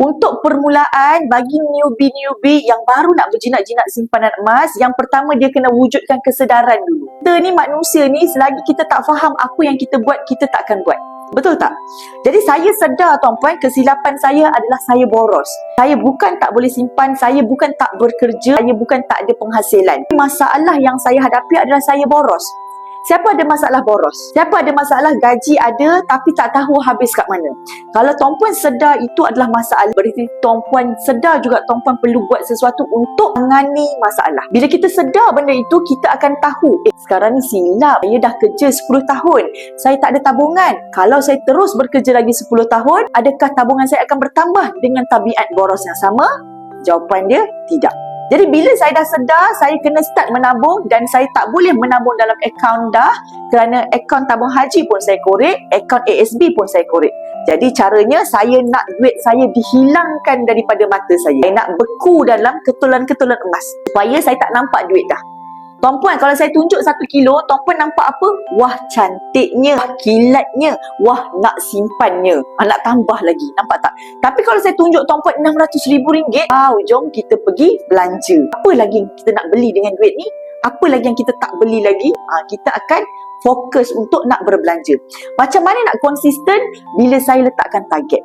Untuk permulaan, bagi newbie-newbie yang baru nak berjinak-jinak simpanan emas, yang pertama dia kena wujudkan kesedaran dulu. Kita ni manusia ni, selagi kita tak faham apa yang kita buat, kita takkan buat. Betul tak? Jadi saya sedar tuan-puan, kesilapan saya adalah saya boros. Saya bukan tak boleh simpan, saya bukan tak bekerja, saya bukan tak ada penghasilan. Masalah yang saya hadapi adalah saya boros. Siapa ada masalah boros? Siapa ada masalah gaji ada tapi tak tahu habis kat mana? Kalau tuan-puan sedar itu adalah masalah, berarti tuan-puan sedar juga tuan-puan perlu buat sesuatu untuk menangani masalah. Bila kita sedar benda itu, kita akan tahu, sekarang ni silap, saya dah kerja 10 tahun, saya tak ada tabungan. Kalau saya terus bekerja lagi 10 tahun, adakah tabungan saya akan bertambah dengan tabiat boros yang sama? Jawapan dia, tidak. Jadi bila saya dah sedar, saya kena start menabung dan saya tak boleh menabung dalam akaun dah, kerana akaun tabung haji pun saya korek, akaun ASB pun saya korek. Jadi caranya saya nak duit saya dihilangkan daripada mata saya. Saya nak beku dalam ketulan-ketulan emas supaya saya tak nampak duit dah. Tuan-puan, kalau saya tunjuk 1 kilo, tuan-puan nampak apa? Wah, cantiknya, wah, kilatnya, wah, nak simpannya, nak tambah lagi, nampak tak? Tapi kalau saya tunjuk tuan-puan RM600,000, wow, jom kita pergi belanja. Apa lagi yang kita nak beli dengan duit ni? Apa lagi yang kita tak beli lagi? Kita akan fokus untuk nak berbelanja. Macam mana nak konsisten? Bila saya letakkan target.